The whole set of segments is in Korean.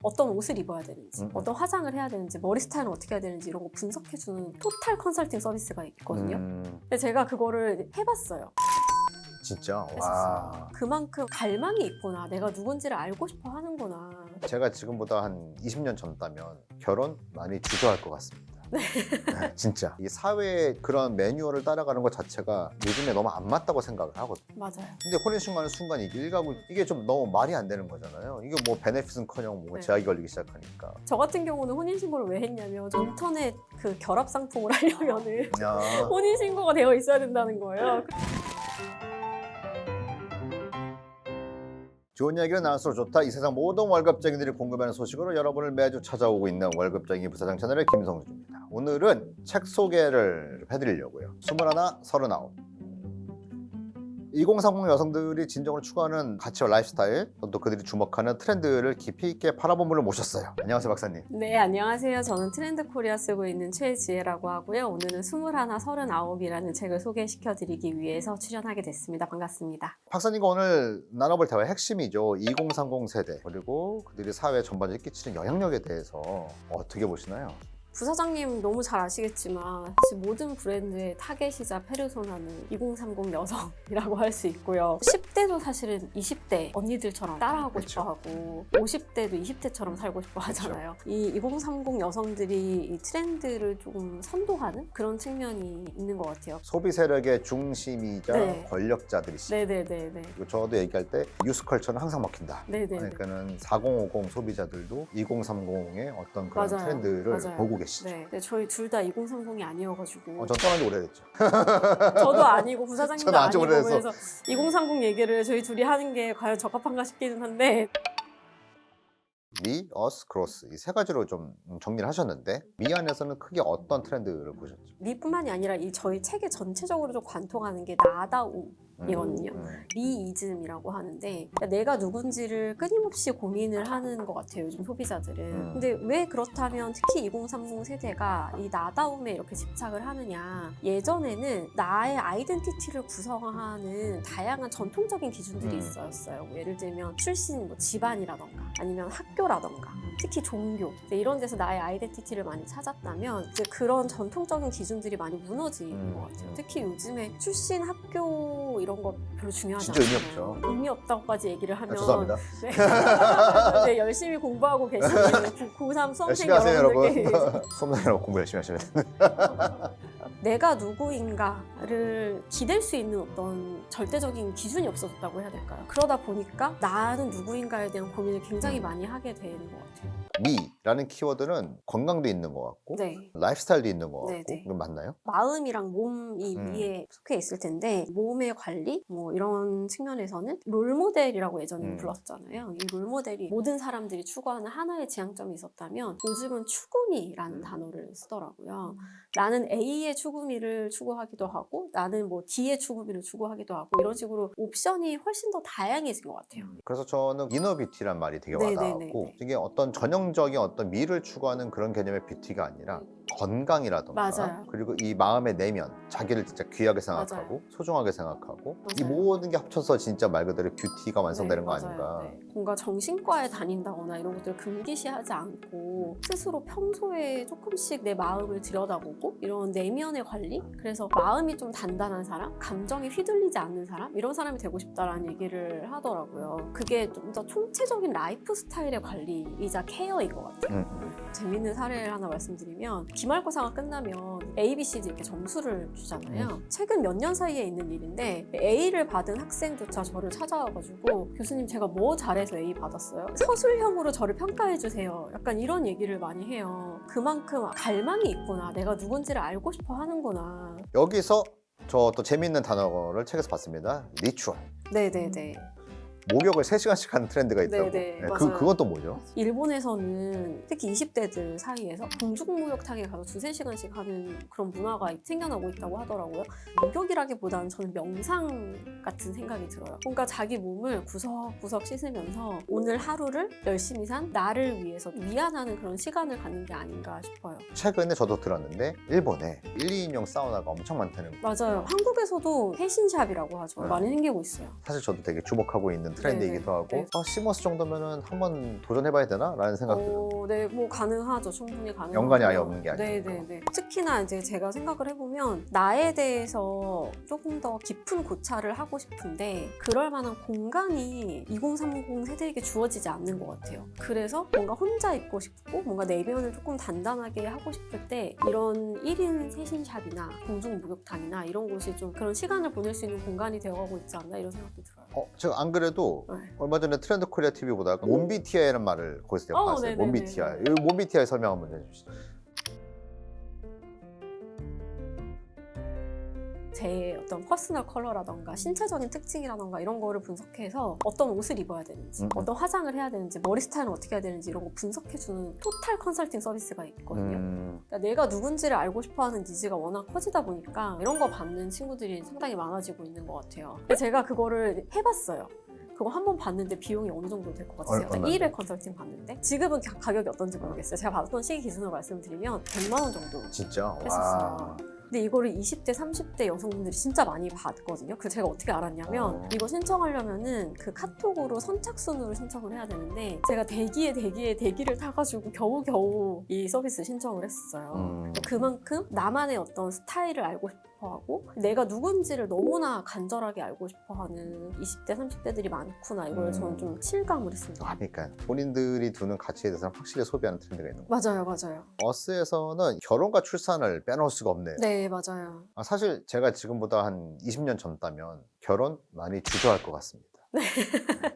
어떤 옷을 입어야 되는지, 어떤 화장을 해야 되는지, 머리 스타일은 어떻게 해야 되는지 이런 거 분석해주는 토탈 컨설팅 서비스가 있거든요. 근데 제가 그거를 해봤어요. 진짜? 했었어요. 와. 그만큼 갈망이 있구나. 내가 누군지를 알고 싶어 하는구나. 제가 지금보다 한 20년 전다면 결혼 많이 주저할 것 같습니다. 네, 진짜 이 사회의 그런 매뉴얼을 따라가는 것 자체가 요즘에 너무 안 맞다고 생각을 하거든요. 맞아요. 근데 혼인신고하는 순간 이게 일가구 이게 좀 너무 말이 안 되는 거잖아요. 이게 뭐 베네핏은커녕 뭐 네. 제약이 걸리기 시작하니까. 저 같은 경우는 혼인신고를 왜 했냐면 인터넷 그 결합 상품을 하려면은 야. 혼인신고가 되어 있어야 된다는 거예요. 좋은 이야기를 나눌수록 좋다. 이 세상 모든 월급쟁이들이 궁금해하는 소식으로 여러분을 매주 찾아오고 있는 월급쟁이 부사장 채널의 김성주입니다. 오늘은 책 소개를 해드리려고요. 21, 39. 2030 여성들이 진정으로 추구하는 가치와 라이프스타일, 또 그들이 주목하는 트렌드를 깊이 있게 팔아본 분을 모셨어요. 안녕하세요, 박사님. 네, 안녕하세요. 저는 트렌드 코리아 쓰고 있는 최지혜라고 하고요. 오늘은 21, 39이라는 책을 소개시켜드리기 위해서 출연하게 됐습니다. 반갑습니다. 박사님과 오늘 나눠볼 대화의 핵심이죠. 2030 세대, 그리고 그들이 사회 전반적으로 끼치는 영향력에 대해서 어떻게 보시나요? 부사장님 너무 잘 아시겠지만 사실 모든 브랜드의 타겟이자 페르소나는 2030 여성이라고 할 수 있고요. 10대도 사실은 20대 언니들처럼 따라하고 그쵸. 싶어하고 50대도 20대처럼 살고 싶어 하잖아요. 이 2030 여성들이 이 트렌드를 조금 선도하는 그런 측면이 있는 것 같아요. 소비 세력의 중심이자 네. 권력자들이시죠. 네네네네. 그리고 저도 얘기할 때 뉴스컬처는 항상 먹힌다. 네네. 그러니까는 4050 소비자들도 2030의 어떤 그런 맞아요. 트렌드를 맞아요. 보고 계시죠. 네. 근데 저희 둘 다 2030이 아니어가지고 전 떠난 지 오래됐죠. 저도 아니고 부사장님도 저는 아주 아니고 오래돼서. 그래서 2030 얘기를 저희 둘이 하는 게 과연 적합한가 싶기는 한데 미, 어스, 크로스 이 세 가지로 좀 정리를 하셨는데 미 안에서는 크게 어떤 트렌드를 보셨죠? 미뿐만이 아니라 이 저희 책에 전체적으로 좀 관통하는 게 나다움이거든요. 미이즘이라고 하는데 그러니까 내가 누군지를 끊임없이 고민을 하는 것 같아요, 요즘 소비자들은. 근데 왜 그렇다면 특히 2030 세대가 이 나다움에 이렇게 집착을 하느냐. 예전에는 나의 아이덴티티를 구성하는 다양한 전통적인 기준들이 있었어요. 뭐 예를 들면 출신, 뭐 집안이라던가 아니면 학교라던가 특히 종교 이런 데서 나의 아이덴티티를 많이 찾았다면 이제 그런 전통적인 기준들이 많이 무너지는 것 같아요. 특히 요즘에 출신, 학교 이런 거 별로 중요하지 진짜 의미 않잖아요. 없죠. 의미 없다고까지 얘기를 하면 죄송합니다. 네. 네, 열심히 공부하고 계시는 고3 수험생 열심히 하세요, 여러분. 여러분들께 수험생이라고 공부 열심히 하셔야 돼요. 내가 누구인가를 기댈 수 있는 어떤 절대적인 기준이 없어졌다고 해야 될까요? 그러다 보니까 나는 누구인가에 대한 고민을 굉장히 많이 하게 되는 것 같아요. 미라는 키워드는 건강도 있는 것 같고 네. 라이프스타일도 있는 것 같고 네. 그건 맞나요? 마음이랑 몸이 위에 속해 있을 텐데 몸의 관리 뭐 이런 측면에서는 롤모델이라고 예전에 불렀잖아요. 이 롤모델이 모든 사람들이 추구하는 하나의 지향점이 있었다면 요즘은 추구미라는 단어를 쓰더라고요. 나는 A의 추구미를 추구하기도 하고 나는 뭐 D의 추구미를 추구하기도 하고 이런 식으로 옵션이 훨씬 더 다양해진 것 같아요. 그래서 저는 이너뷰티란 말이 되게 네네네네. 와닿았고 이게 어떤 전형적인 어떤 미를 추구하는 그런 개념의 뷰티가 아니라 건강이라던가 맞아요. 그리고 이 마음의 내면 자기를 진짜 귀하게 생각하고 맞아요. 소중하게 생각하고 이 맞아요. 모든 게 합쳐서 진짜 말 그대로 뷰티가 완성되는 네, 거 맞아요. 아닌가. 네. 뭔가 정신과에 다닌다거나 이런 것들을 금기시하지 않고 스스로 평소에 조금씩 내 마음을 들여다보고 이런 내면의 관리? 그래서 마음이 좀 단단한 사람? 감정에 휘둘리지 않는 사람? 이런 사람이 되고 싶다라는 얘기를 하더라고요. 그게 좀 더 총체적인 라이프 스타일의 관리이자 케어인 것 같아요. 재밌는 사례를 하나 말씀드리면 기말고사가 끝나면 A, B, C, D 이렇게 점수를 주잖아요. 최근 몇 년 사이에 있는 일인데 A를 받은 학생조차 저를 찾아와가지고 교수님 제가 뭐 잘해서 A 받았어요? 서술형으로 저를 평가해주세요. 약간 이런 얘기를 많이 해요. 그만큼 갈망이 있구나. 내가 누군지를 알고 싶어 하는구나. 여기서 저 또 재미있는 단어를 책에서 봤습니다. 리추얼. 네네네. 목욕을 3시간씩 하는 트렌드가 있다고. 네네, 네, 맞아요. 그건 또 뭐죠? 일본에서는 특히 20대들 사이에서 공중목욕탕에 가서 2~3시간씩 하는 그런 문화가 생겨나고 있다고 하더라고요. 목욕이라기보다는 저는 명상 같은 생각이 들어요. 뭔가 자기 몸을 구석구석 씻으면서 오늘 하루를 열심히 산 나를 위해서 위안하는 그런 시간을 갖는 게 아닌가 싶어요. 최근에 저도 들었는데 일본에 1, 2인용 사우나가 엄청 많다는 거예요. 맞아요. 한국에서도 해신샵이라고 하죠. 많이 생기고 있어요. 사실 저도 되게 주목하고 있는 트렌드이기도 하고 네. 시모스 정도면은 한번 도전해봐야 되나? 라는 생각도 들어요. 네, 뭐 가능하죠. 충분히 가능하죠. 연관이 아예 없는 게 아니니까. 네네네. 특히나 이제 제가 생각을 해보면 나에 대해서 조금 더 깊은 고찰을 하고 싶은데 그럴 만한 공간이 2030 세대에게 주어지지 않는 것 같아요. 그래서 뭔가 혼자 있고 싶고 뭔가 내면을 조금 단단하게 하고 싶을 때 이런 1인 세신샵이나 공중 목욕탕이나 이런 곳이 좀 그런 시간을 보낼 수 있는 공간이 되어가고 있지 않나 이런 생각도 들어요. 제가 안 그래도 네. 얼마 전에 트렌드 코리아 TV 보다가 몬비티아이라는 말을 거기서 제가 봤어요. 네네네네. 몬비티아이. 이 몬비티아이 설명 한번 해주시죠. 제 어떤 퍼스널 컬러라던가 신체적인 특징이라던가 이런 거를 분석해서 어떤 옷을 입어야 되는지 어떤 화장을 해야 되는지 머리 스타일은 어떻게 해야 되는지 이런 거 분석해주는 토탈 컨설팅 서비스가 있거든요. 그러니까 내가 누군지를 알고 싶어하는 니즈가 워낙 커지다 보니까 이런 거 받는 친구들이 상당히 많아지고 있는 것 같아요. 근데 제가 그거를 해봤어요. 그거 한 번 봤는데 비용이 어느 정도 될 것 같으세요? 얼마나? 1회 컨설팅 받는데 지금은 가격이 어떤지 모르겠어요. 제가 받았던 시기 기준으로 말씀드리면 100만 원 정도 진짜? 했었어요. 와. 근데 이거를 20대, 30대 여성분들이 진짜 많이 받거든요. 그래서 제가 어떻게 알았냐면 이거 신청하려면은 그 카톡으로 선착순으로 신청을 해야 되는데 제가 대기를 타가지고 겨우겨우 이 서비스 신청을 했어요. 그만큼 나만의 어떤 스타일을 알고 싶어하고 내가 누군지를 너무나 간절하게 알고 싶어하는 20대, 30대들이 많구나 이걸 저는 좀 실감을 했습니다. 그러니까 본인들이 두는 가치에 대해서는 확실히 소비하는 트렌드가 있는 거예요. 맞아요. 어스에서는 결혼과 출산을 빼놓을 수가 없네요. 네, 맞아요. 사실 제가 지금보다 한 20년 젊다면 결혼 많이 주저할 것 같습니다.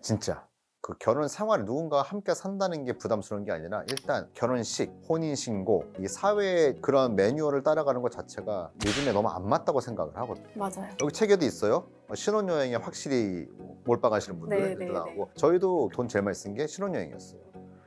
진짜. 그 결혼 생활을 누군가와 함께 산다는 게 부담스러운 게 아니라 일단 결혼식, 혼인신고, 이 사회의 그런 매뉴얼을 따라가는 것 자체가 요즘에 너무 안 맞다고 생각을 하거든요. 맞아요. 여기 책에도 있어요. 신혼여행에 확실히 몰빵하시는 분들 네. 나오고 저희도 돈 제일 많이 쓴 게 신혼여행이었어요.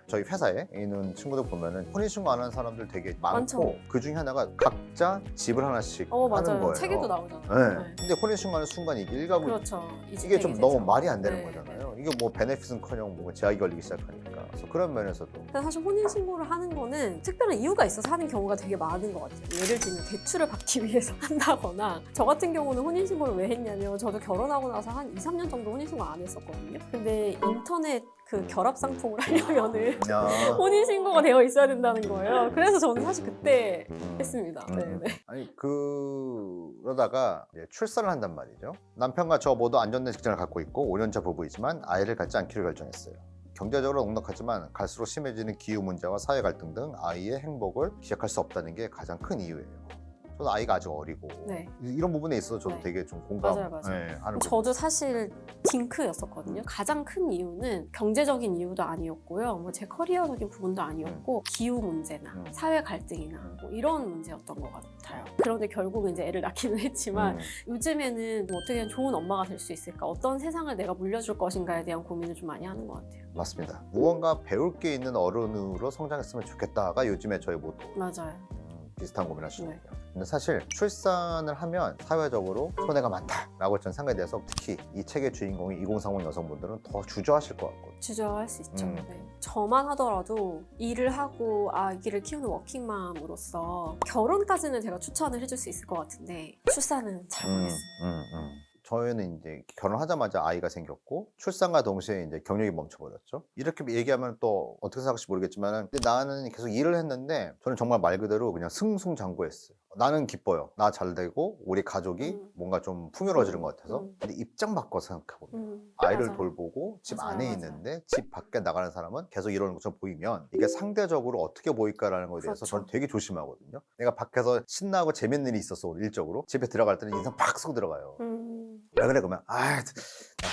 저희 회사에 있는 친구들 보면은 혼인신고 안 하는 사람들 되게 많고 많죠. 그 중에 하나가 각자 집을 하나씩 하는 맞아요. 거예요. 책에도 나오잖아요. 네. 근데 혼인신고하는 순간 이게 일가구 그렇죠. 이게 좀 너무 말이 안 되는 네. 거잖아요. 이게 뭐 베네핏은커녕 뭐 제약이 걸리기 시작하니까. 그래서 그런 면에서도 근데 사실 혼인신고를 하는 거는 특별한 이유가 있어서 하는 경우가 되게 많은 것 같아요. 예를 들면 대출을 받기 위해서 한다거나 저 같은 경우는 혼인신고를 왜 했냐면 저도 결혼하고 나서 한 2, 3년 정도 혼인신고 안 했었거든요. 근데 인터넷 그 결합 상품을 하려면은 혼인신고가 되어 있어야 된다는 거예요. 그래서 저는 사실 그때 했습니다. 네네. 아니 그러다가 이제 출산을 한단 말이죠. 남편과 저 모두 안정된 직장을 갖고 있고 5년차 부부이지만 아이를 갖지 않기로 결정했어요. 경제적으로 넉넉하지만 갈수록 심해지는 기후 문제와 사회 갈등 등 아이의 행복을 기약할 수 없다는 게 가장 큰 이유예요. 저도 아이가 아직 어리고 네. 이런 부분에 있어서 저도 네. 되게 좀 공감하는 맞아요. 저도 사실 딩크였었거든요. 가장 큰 이유는 경제적인 이유도 아니었고요. 뭐 제 커리어적인 부분도 아니었고 기후 문제나 사회 갈등이나 뭐 이런 문제였던 것 같아요. 그런데 결국은 이제 애를 낳기는 했지만 요즘에는 뭐 어떻게 좋은 엄마가 될 수 있을까? 어떤 세상을 내가 물려줄 것인가에 대한 고민을 좀 많이 하는 것 같아요. 맞습니다. 무언가 배울 게 있는 어른으로 성장했으면 좋겠다가 요즘에 저희 모토. 맞아요. 비슷한 고민하시는 네. 거예요. 근데 사실 출산을 하면 사회적으로 손해가 많다라고 저는 생각에 대해서 특히 이 책의 주인공이 2030 여성분들은 더 주저하실 것 같거든요. 주저할 수 있죠. 네. 저만 하더라도 일을 하고 아기를 키우는 워킹맘으로서 결혼까지는 제가 추천을 해줄 수 있을 것 같은데 출산은 잘 모르겠어요. 저희는 이제 결혼하자마자 아이가 생겼고 출산과 동시에 이제 경력이 멈춰버렸죠. 이렇게 얘기하면 또 어떻게 생각할지 모르겠지만 근데 나는 계속 일을 했는데 저는 정말 말 그대로 그냥 승승장구했어요. 나는 기뻐요. 나 잘 되고 우리 가족이 뭔가 좀 풍요로워지는 것 같아서. 근데 입장 바꿔 생각해보면 아이를 맞아요. 돌보고 집 맞아요, 안에 맞아요. 있는데 집 밖에 나가는 사람은 계속 이러는 것처럼 보이면 이게 상대적으로 어떻게 보일까라는 것에 대해서 그렇죠. 저는 되게 조심하거든요. 내가 밖에서 신나고 재밌는 일이 있었어 일적으로 집에 들어갈 때는 인상 팍 쓰고 들어가요. 왜 그래 그러면 나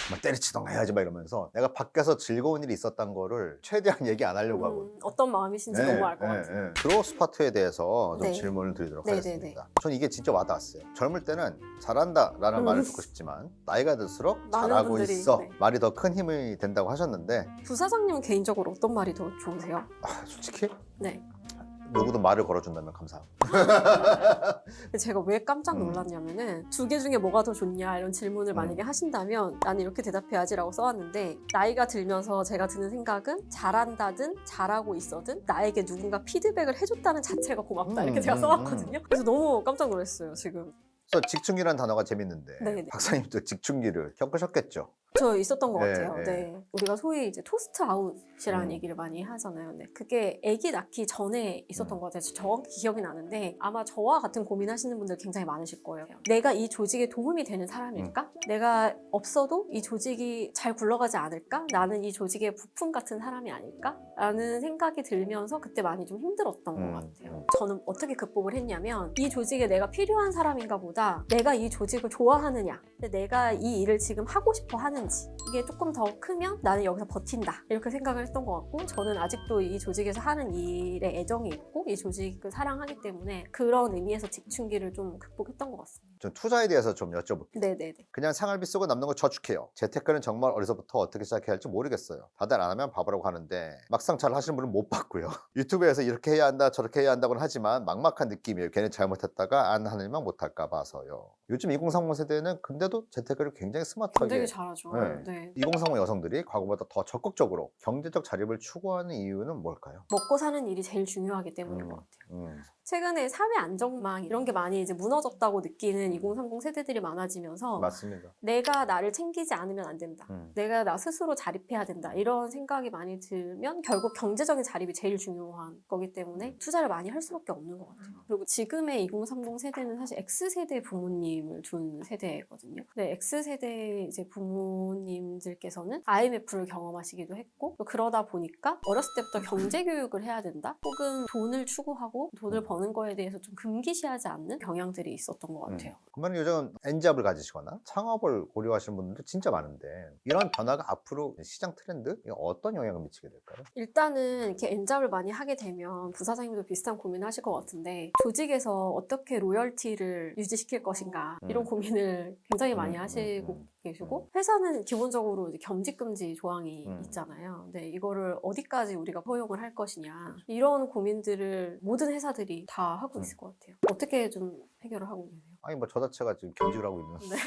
정말 때려치던가 해야지 막 이러면서 내가 밖에서 즐거운 일이 있었던 거를 최대한 얘기 안 하려고 하거든요. 어떤 마음이신지 너무 알 것 같아요. 그로스 파트에 대해서 좀 네. 질문을 드리도록 네네네. 하겠습니다. 전 이게 진짜 와닿았어요. 젊을 때는 잘한다라는 말을 듣고 싶지만 나이가 들수록 많은 잘하고 분들이, 있어 네. 말이 더 큰 힘이 된다고 하셨는데 부사장님은 개인적으로 어떤 말이 더 좋으세요? 솔직히 네. 누구도 말을 걸어준다면 감사합니다. 제가 왜 깜짝 놀랐냐면은 두 개 중에 뭐가 더 좋냐 이런 질문을 만약에 하신다면 나는 이렇게 대답해야지라고 써왔는데 나이가 들면서 제가 드는 생각은 잘한다든 잘하고 있어든 나에게 누군가 피드백을 해줬다는 자체가 고맙다 이렇게 제가 써왔거든요. 그래서 너무 깜짝 놀랐어요 지금. 그래서 직충이라는 단어가 재밌는데 네네. 박사님도 직충기를 겪으셨겠죠. 저 있었던 것 네, 같아요. 네. 네. 우리가 소위 이제 토스트 아웃이라는 음. 얘기를 많이 하잖아요. 네. 그게 아기 낳기 전에 있었던 것 같아요. 정확히 기억이 나는데 아마 저와 같은 고민하시는 분들 굉장히 많으실 거예요. 내가 이 조직에 도움이 되는 사람일까? 내가 없어도 이 조직이 잘 굴러가지 않을까? 나는 이 조직의 부품 같은 사람이 아닐까? 라는 생각이 들면서 그때 많이 좀 힘들었던 것 같아요. 저는 어떻게 극복을 했냐면 이 조직에 내가 필요한 사람인가 보다 내가 이 조직을 좋아하느냐, 내가 이 일을 지금 하고 싶어 하는지, 이게 조금 더 크면 나는 여기서 버틴다 이렇게 생각을 했던 것 같고, 저는 아직도 이 조직에서 하는 일에 애정이 있고 이 조직을 사랑하기 때문에 그런 의미에서 직충기를 좀 극복했던 것 같습니다. 좀 투자에 대해서 좀 여쭤볼게요. 네네네. 그냥 생활비 쓰고 남는 거 저축해요. 재테크는 정말 어디서부터 어떻게 시작해야 할지 모르겠어요. 다들 안 하면 바보라고 하는데 막상 잘 하시는 분은 못 봤고요. 유튜브에서 이렇게 해야 한다 저렇게 해야 한다고는 하지만 막막한 느낌이에요. 괜히 잘못했다가 안 하는 일만 못할까 봐서요. 요즘 2030 세대는 근데도 재테크를 굉장히 스마트하게, 굉장히 잘하죠. 네. 네. 2030 여성들이 과거보다 더 적극적으로 경제적 자립을 추구하는 이유는 뭘까요? 먹고 사는 일이 제일 중요하기 때문인 것 같아요. 최근에 사회 안정망 이런 게 많이 이제 무너졌다고 느끼는 2030 세대들이 많아지면서 맞습니다. 내가 나를 챙기지 않으면 안 된다. 내가 나 스스로 자립해야 된다. 이런 생각이 많이 들면 결국 경제적인 자립이 제일 중요한 거기 때문에 투자를 많이 할 수밖에 없는 것 같아요. 그리고 지금의 2030 세대는 사실 X세대 부모님을 둔 세대거든요. 근데 X세대 이제 부모님들께서는 IMF를 경험하시기도 했고, 또 그러다 보니까 어렸을 때부터 경제 교육을 해야 된다. 혹은 돈을 추구하고 돈을 버는 거에 대해서 좀 금기시하지 않는 경향들이 있었던 것 같아요. 그러면 요즘 N잡을 가지시거나 창업을 고려하시는 분들도 진짜 많은데 이런 변화가 앞으로 시장 트렌드 이게 어떤 영향을 미치게 될까요? 일단은 이렇게 N잡을 많이 하게 되면 부사장님도 비슷한 고민을 하실 것 같은데, 조직에서 어떻게 로열티를 유지시킬 것인가 이런 고민을 굉장히 많이 하시고 계시고, 회사는 기본적으로 이제 겸직금지 조항이 있잖아요. 근데 이거를 어디까지 우리가 허용을 할 것이냐, 이런 고민들을 모든 회사들이 다 하고 있을 것 같아요. 어떻게 좀 해결을 하고 계세요? 아니 뭐 저 자체가 지금 겸직을 하고 있는 네.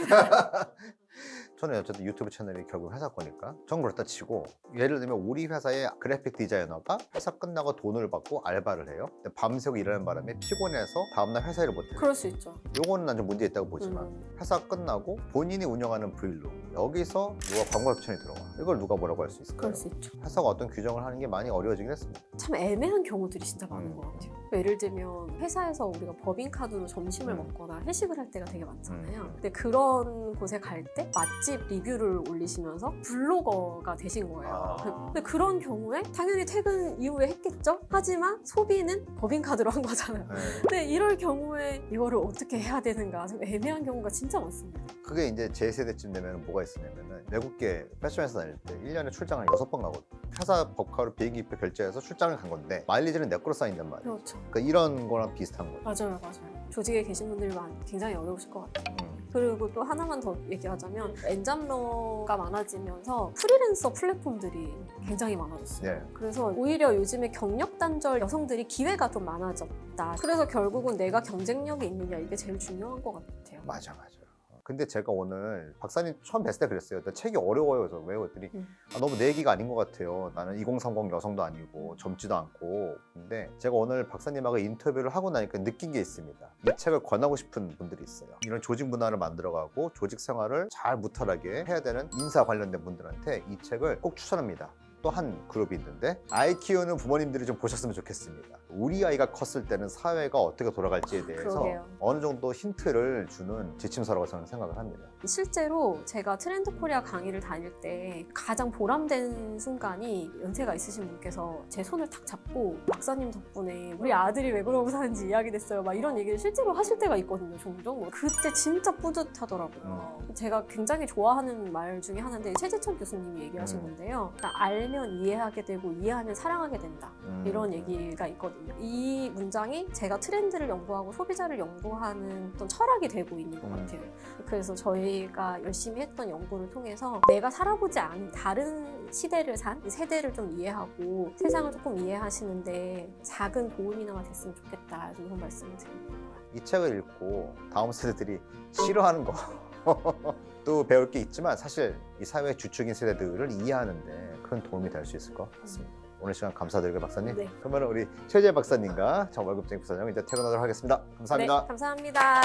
저는 어쨌든 유튜브 채널이 결국 회사 거니까 전 그렇다 치고, 예를 들면 우리 회사의 그래픽 디자이너가 회사 끝나고 돈을 받고 알바를 해요. 근데 밤새고 일하는 바람에 피곤해서 다음날 회사 일을 못해요. 그럴 수 있죠. 요거는 난 좀 문제 있다고 보지만 회사 끝나고 본인이 운영하는 브이로그, 여기서 누가 광고 협찬이 들어와. 이걸 누가 뭐라고 할 수 있을까요? 그럴 수 있죠. 회사가 어떤 규정을 하는 게 많이 어려워지긴 했습니다. 참 애매한 경우들이 진짜 많은 것 같아요. 예를 들면 회사에서 우리가 법인카드로 점심을 먹거나 회식을 할 때가 되게 많잖아요. 근데 그런 곳에 갈 때 맛집 리뷰를 올리시면서 블로거가 되신 거예요. 근데 그런 경우에 당연히 퇴근 이후에 했겠죠? 하지만 소비는 법인카드로 한 거잖아요. 근데 이럴 경우에 이거를 어떻게 해야 되는가 좀 애매한 경우가 진짜 많습니다. 그게 이제 제 세대쯤 되면 뭐가 있었냐면은 외국계 패션회사 다닐 때 1년에 출장을 6번 가거든요. 회사 법카로 비행기표 결제해서 출장을 간 건데 마일리지는 내 거로 쌓인단 말이에요. 그렇죠. 그러니까 이런 거랑 비슷한 거죠. 맞아요. 조직에 계신 분들이 굉장히 어려우실 것 같아요. 그리고 또 하나만 더 얘기하자면 엔잡러가 많아지면서 프리랜서 플랫폼들이 굉장히 많아졌어요. 네. 그래서 오히려 요즘에 경력 단절 여성들이 기회가 좀 많아졌다. 그래서 결국은 내가 경쟁력이 있느냐, 이게 제일 중요한 것 같아요. 맞아. 근데 제가 오늘 박사님 처음 뵀을 때 그랬어요. 나 책이 어려워요. 그래서 왜요? 그랬더니 너무 내 얘기가 아닌 것 같아요. 나는 2030 여성도 아니고 젊지도 않고. 근데 제가 오늘 박사님하고 인터뷰를 하고 나니까 느낀 게 있습니다. 이 책을 권하고 싶은 분들이 있어요. 이런 조직 문화를 만들어가고 조직 생활을 잘 무탈하게 해야 되는 인사 관련된 분들한테 이 책을 꼭 추천합니다. 또 한 그룹이 있는데, 아이 키우는 부모님들이 좀 보셨으면 좋겠습니다. 우리 아이가 컸을 때는 사회가 어떻게 돌아갈지에 대해서 그러게요. 어느 정도 힌트를 주는 지침서라고 저는 생각을 합니다. 실제로 제가 트렌드 코리아 강의를 다닐 때 가장 보람된 순간이, 연세가 있으신 분께서 제 손을 탁 잡고 박사님 덕분에 우리 아들이 왜 그러고 사는지 이야기 됐어요, 막 이런 얘기를 실제로 하실 때가 있거든요. 종종. 그때 진짜 뿌듯하더라고요. 제가 굉장히 좋아하는 말 중에 하나인데 최재천 교수님이 얘기하신 건데요. 알면 이해하게 되고 이해하면 사랑하게 된다, 이런 얘기가 있거든요. 이 문장이 제가 트렌드를 연구하고 소비자를 연구하는 어떤 철학이 되고 있는 것 같아요. 그래서 저희가 열심히 했던 연구를 통해서 내가 살아보지 않은 다른 시대를 산 세대를 좀 이해하고 세상을 조금 이해하시는데 작은 도움이나마 됐으면 좋겠다, 이런 말씀을 드립니다. 이 책을 읽고 다음 세대들이 싫어하는 거 또 배울 게 있지만 사실 이 사회의 주축인 세대들을 이해하는데 큰 도움이 될 수 있을 것 같습니다. 오늘 시간 감사드리고 박사님. 네. 그러면 우리 최재 박사님과 저 월급쟁이 부사장 이제 퇴근하도록 하겠습니다. 감사합니다. 네, 감사합니다.